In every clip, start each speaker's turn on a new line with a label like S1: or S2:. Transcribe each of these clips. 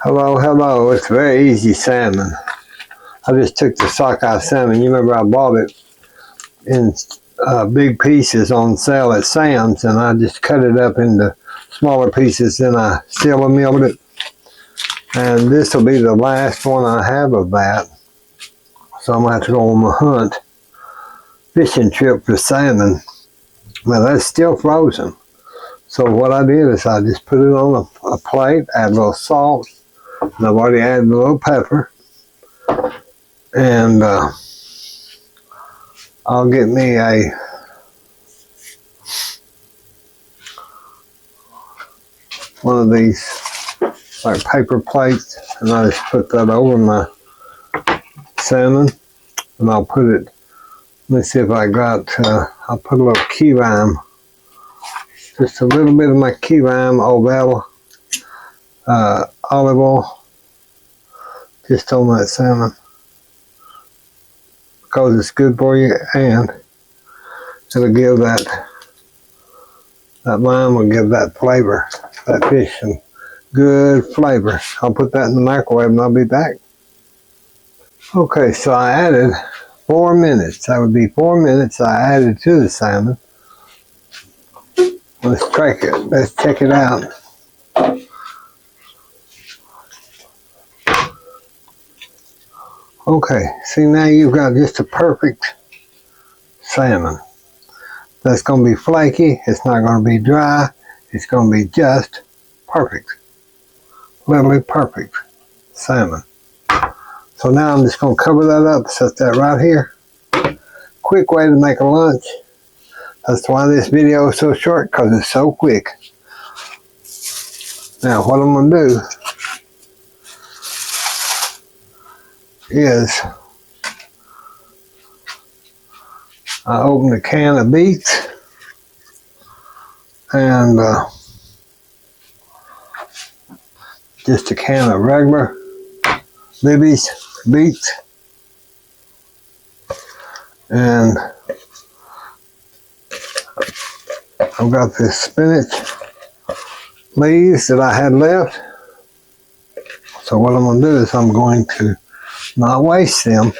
S1: Hello, hello. It's very easy salmon. I just took the sockeye salmon. You remember I bought it in big pieces on sale at Sam's, and I just cut it up into smaller pieces, then I silver milled it. And this will be the last one I have of that. So I'm going to have to go on my hunt, fishing trip for salmon. Well, that's still frozen. So what I did is I just put it on a plate, add a little salt, and I've already added a little pepper. And I'll get me one of these like paper plates, and I just put that over my salmon, and I'll put it, let me see if I got, I'll put a little key lime, just a little bit of my key lime, olive oil, just on that salmon, because it's good for you, and it'll give that lime will give that flavor, that fish, some good flavor. I'll put that in the microwave and I'll be back. Okay, so I added 4 minutes. That would be 4 minutes I added to the salmon. Let's check it. Let's check it out. Okay, see, now you've got just a perfect salmon. That's going to be flaky. It's not going to be dry. It's going to be just perfect. Literally perfect salmon. So now I'm just going to cover that up, set that right here. Quick way to make a lunch. That's why this video is so short, because it's so quick. Now what I'm going to do is I open a can of beets and just a can of regular Libby's beets, and I've got this spinach leaves that I had left. So what I'm going to do is I'm going to not waste them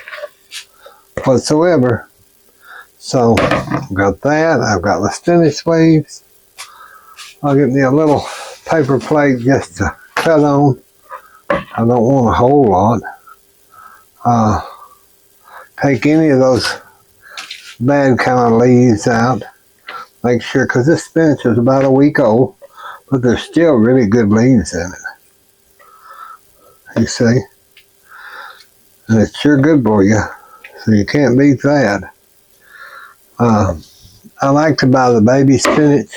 S1: whatsoever. So I've got that. I've got the spinach leaves. I'll get me a little paper plate just to cut on. I don't want a whole lot. Take any of those bad kind of leaves out. Make sure, because this spinach is about a week old, but there's still really good leaves in it. You see? And it's sure good for you, so you can't beat that. I like to buy the baby spinach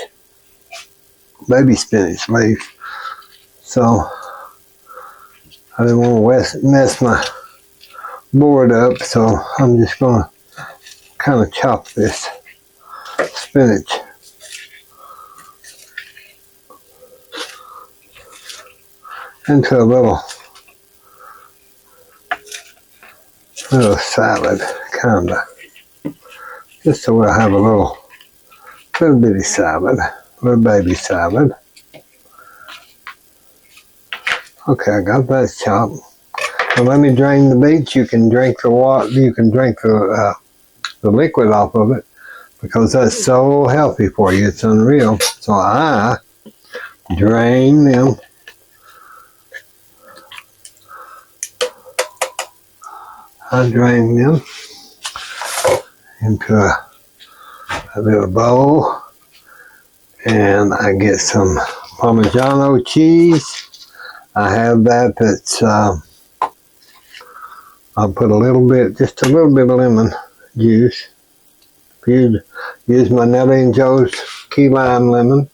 S1: leaves. So I didn't want to mess my board up, so I'm just going to kind of chop this spinach into a little salad, kind of. Just so we'll have a little bitty salad, little baby salad. Okay, I got that chopped. Now let me drain the beets. You can drink the water. You can drink the liquid off of it, because that's so healthy for you. It's unreal. So I drain them. I drain them into a little bowl, and I get some Parmigiano cheese. I have that. That's I'll put a little bit, just a little bit of lemon juice. Use my Nelly and Joe's key lime lemon,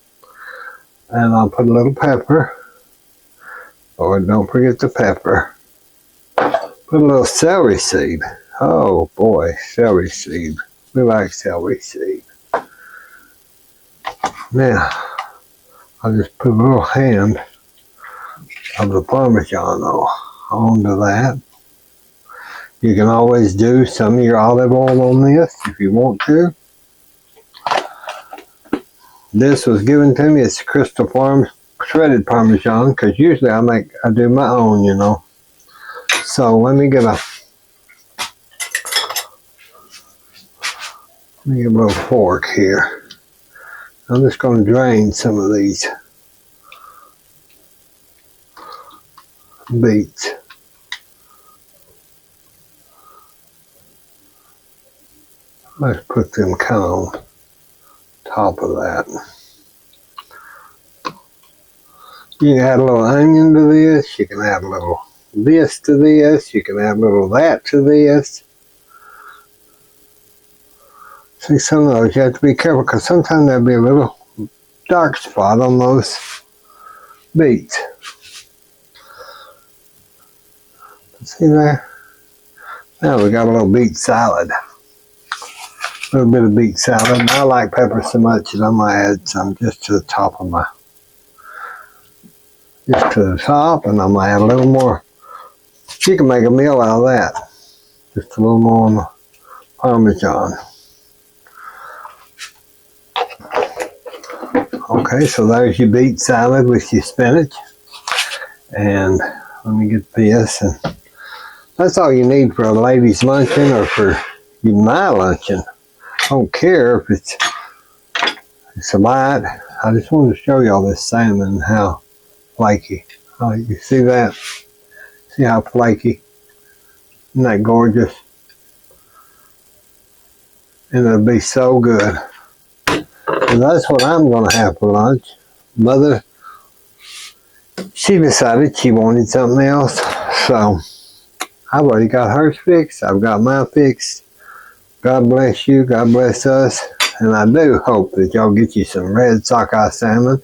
S1: and I'll put a little pepper. Oh, don't forget the pepper. Put a little celery seed. Oh boy, celery seed. We like celery seed. Now, I'll just put a little hand of the Parmigiano onto that. You can always do some of your olive oil on this if you want to. This was given to me. It's Crystal Farms shredded Parmesan, because usually I do my own, you know. So let me get a little fork here. I'm just going to drain some of these beets. Let's put them kind of on top of that. You can add a little onion to this. You can add a little this to this. You can add a little that to this. See, some of those you have to be careful because sometimes there'll be a little dark spot on those beets. See there? Now we got a little beet salad. A little bit of beet salad. And I like pepper so much that I'm going to add some just to the top of my, just to the top, and I'm going to add a little more. You can make a meal out of that. Just a little more on the Parmesan. Okay, so there's your beet salad with your spinach. And let me get this. And that's all you need for a ladies' luncheon or for my luncheon. I don't care if it's a bite. I just wanted to show you all this salmon and how flaky. Oh, you see that? See how flaky? Isn't that gorgeous? And it'll be so good. And that's what I'm going to have for lunch. Mother, she decided she wanted something else. So I've already got hers fixed. I've got mine fixed. God bless you. God bless us. And I do hope that y'all get you some red sockeye salmon.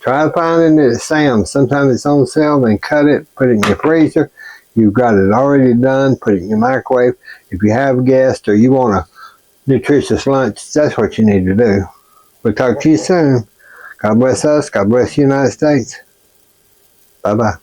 S1: Try finding it at Sam's. Sometimes it's on sale. Then cut it. Put it in your freezer. You've got it already done. Put it in your microwave. If you have guests or you want a nutritious lunch, that's what you need to do. We'll talk to you soon. God bless us. God bless the United States. Bye-bye.